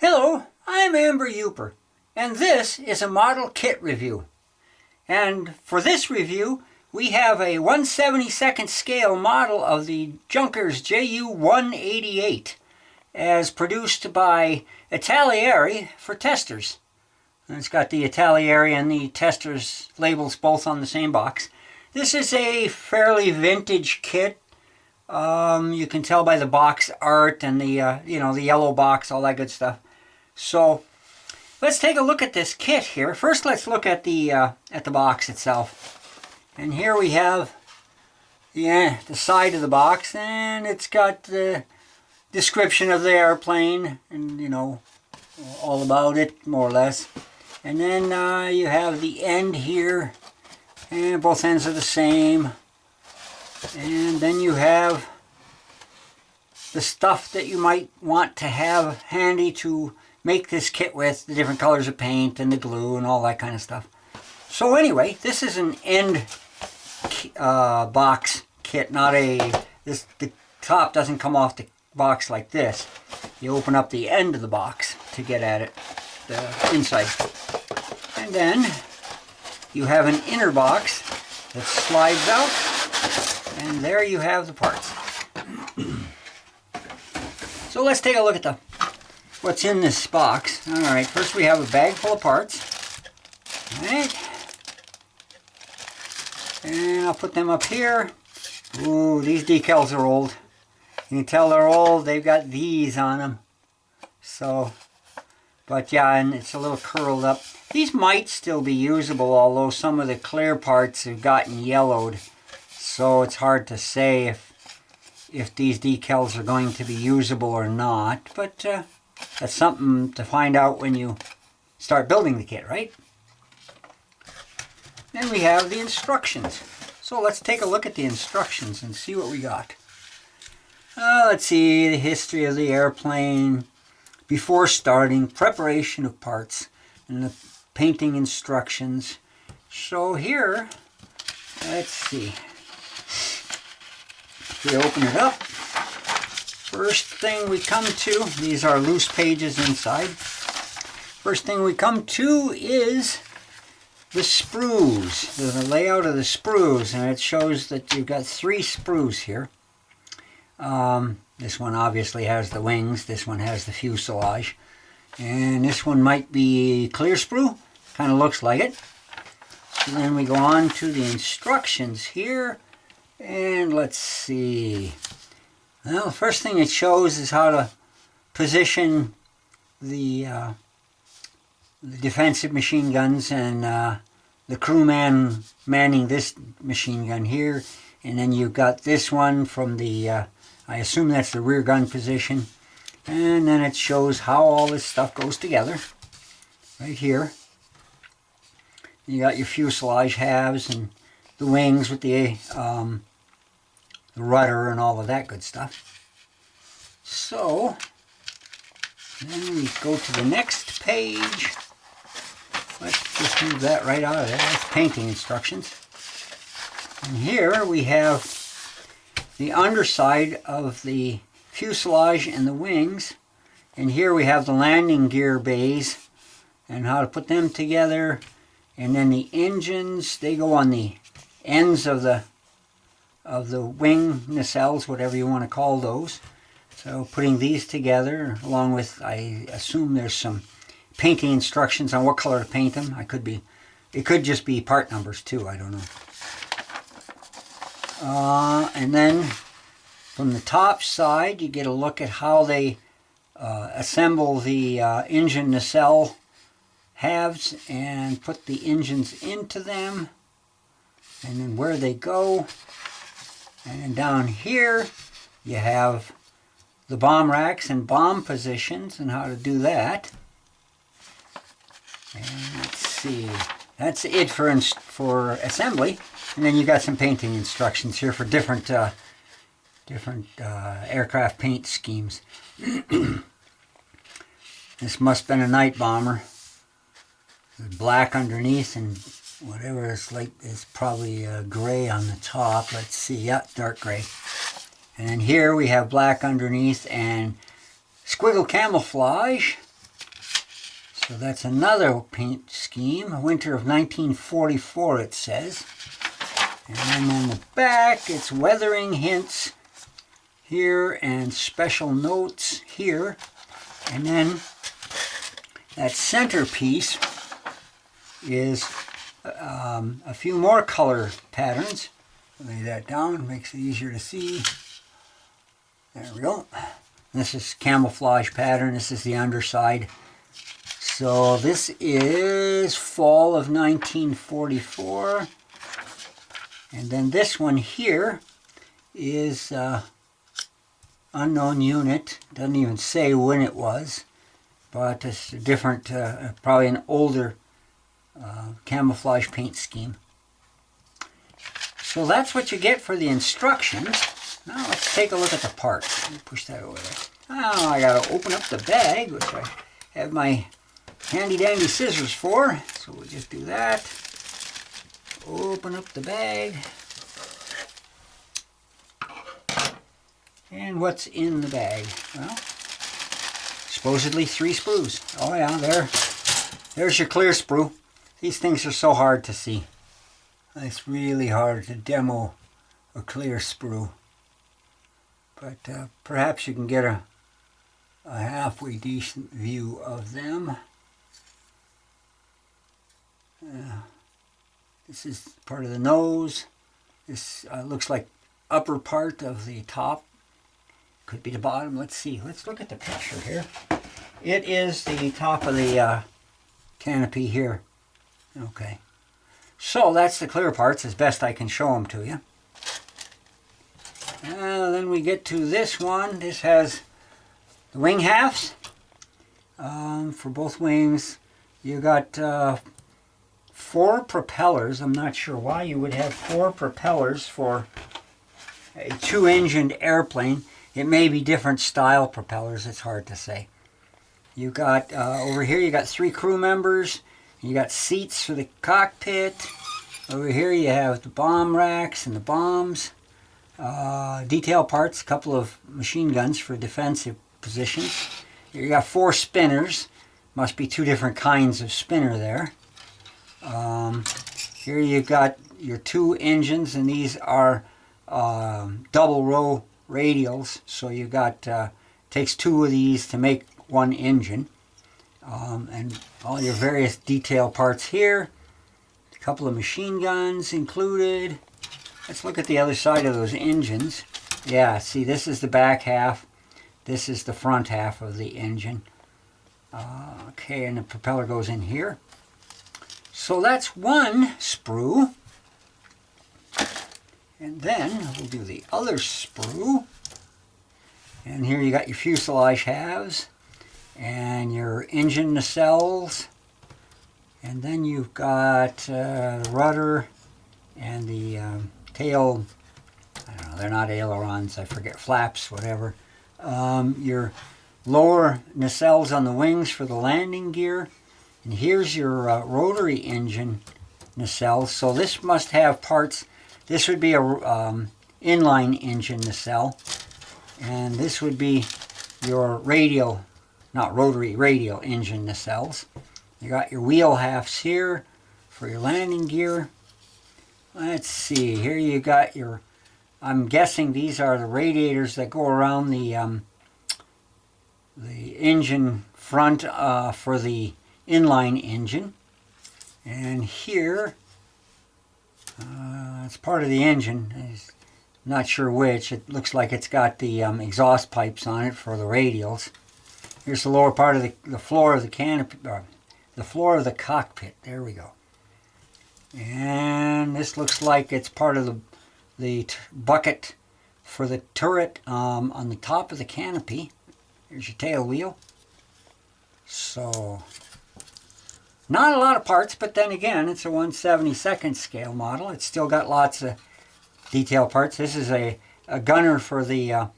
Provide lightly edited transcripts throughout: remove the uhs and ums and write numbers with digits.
Hello, I'm Amber Uper, and this is a model kit review. And for this review, we have a 1/72nd scale model of the Junkers JU-188 as produced by Italeri for Testors. And it's got the Italeri and the Testors labels both on the same box. This is a fairly vintage kit. You can tell by the box art and the the yellow box, all that good stuff. So let's take a look at this kit here. First, let's look at the box itself. And here we have the side of the box, and it's got the description of the airplane, and all about it more or less. And then you have the end here, and both ends are the same. And then you have the stuff that you might want to have handy to make this kit with, the different colors of paint and the glue and all that kind of stuff. So anyway, this is an end box kit, not the top doesn't come off the box like this. You open up the end of the box to get at it, the inside. And then you have an inner box that slides out, and there you have the parts. So let's take a look at what's in this box. Alright, first we have a bag full of parts. Alright. And I'll put them up here. Ooh, these decals are old. You can tell they're old. They've got these on them. So, but yeah, and it's a little curled up. These might still be usable, although some of the clear parts have gotten yellowed. So it's hard to say if these decals are going to be usable or not. But that's something to find out when you start building the kit, right? Then we have the instructions. So let's take a look at the instructions and see what we got. Let's see, the history of the airplane, before starting, preparation of parts, and the painting instructions. So here, let's see. If we open it up, first thing we come to, these are loose pages inside. First thing we come to is the sprues, the layout of the sprues, and it shows that you've got 3 sprues here. This one obviously has the wings, this one has the fuselage, and this one might be clear sprue, kind of looks like it. So then we go on to the instructions here, and let's see. Well, the first thing it shows is how to position the defensive machine guns and the crewman manning this machine gun here. And then you've got this one from the, I assume that's the rear gun position. And then it shows how all this stuff goes together, right here. You got your fuselage halves and the wings with the rudder and all of that good stuff. So then we go to the next page. Let's just move that right out of there. That's painting instructions. And here we have the underside of the fuselage and the wings. And here we have the landing gear bays and how to put them together. And then the engines, they go on the ends of the wing nacelles, whatever you want to call those. So putting these together, along with, I assume there's some painting instructions on what color to paint them. It could just be part numbers too, I don't know. And then from the top side, you get a look at how they assemble the engine nacelle halves and put the engines into them, and then where they go. And then down here you have the bomb racks and bomb positions and how to do that. And let's see, that's it for assembly. And then you got some painting instructions here for different aircraft paint schemes. This must have been a night bomber. Black underneath and whatever it's like is probably gray on the top. Let's see, yeah, dark gray. And then here we have black underneath and squiggle camouflage So that's another paint scheme, winter of 1944 it says. And then on the back it's weathering hints here and special notes here. And then that centerpiece is a few more color patterns. Lay that down, makes it easier to see. There we go. This is camouflage pattern. This is the underside. So this is fall of 1944. And then this one here is unknown unit. Doesn't even say when it was. But it's a different, probably an older camouflage paint scheme. So that's what you get for the instructions. Now let's take a look at the parts. Let me push that over there. Now I got to open up the bag, which I have my handy dandy scissors for. So we'll just do that. Open up the bag. And what's in the bag? Well, supposedly 3 sprues. Oh yeah, there's your clear sprue. These things are so hard to see. It's really hard to demo a clear sprue. But perhaps you can get a halfway decent view of them. This is part of the nose. This looks like upper part of the top. Could be the bottom. Let's see. Let's look at the picture here. It is the top of the canopy here. Okay. So that's the clear parts as best I can show them to you. Then we get to this one. This has the wing halves. For both wings, you got 4 propellers. I'm not sure why you would have 4 propellers for a 2-engined airplane. It may be different style propellers. It's hard to say. You got over here. You got 3 crew members. You got seats for the cockpit. Over here you have the bomb racks and the bombs. Detail parts, a couple of machine guns for defensive positions. Here you got 4 spinners. Must be 2 different kinds of spinner there. Here you've got your 2 engines, and these are double row radials. So you've got, takes 2 of these to make 1 engine. And all your various detail parts here. A couple of machine guns included. Let's look at the other side of those engines. Yeah, see, this is the back half. This is the front half of the engine. Okay, and the propeller goes in here. So that's 1 sprue. And then we'll do the other sprue. And here you got your fuselage halves and your engine nacelles. And then you've got the rudder and the tail, I don't know, they're not ailerons, I forget, flaps, whatever. Your lower nacelles on the wings for the landing gear. And here's your rotary engine nacelle. So this must have parts. This would be a inline engine nacelle. And this would be your radial, not rotary, radial engine nacelles. You got your wheel halves here for your landing gear. Let's see, here you got your, I'm guessing these are the radiators that go around the engine front for the inline engine. And here, it's part of the engine. I'm not sure which. It looks like it's got the exhaust pipes on it for the radials. Here's the lower part of the floor of the canopy, the floor of the cockpit. There we go. And this looks like it's part of the bucket for the turret on the top of the canopy. Here's your tail wheel. So, not a lot of parts, but then again, it's a 1/72nd scale model. It's still got lots of detail parts. This is a gunner for the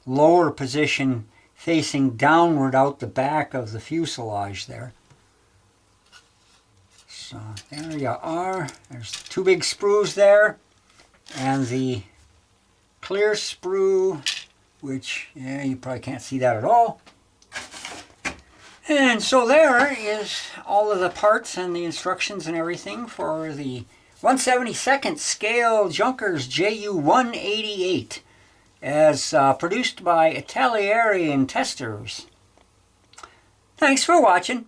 lower position facing downward out the back of the fuselage there. So there you are. There's 2 big sprues there. And the clear sprue, which, yeah, you probably can't see that at all. And so there is all of the parts and the instructions and everything for the 1/72nd scale Junkers JU188 as produced by Italeri and Testors. Thanks for watching.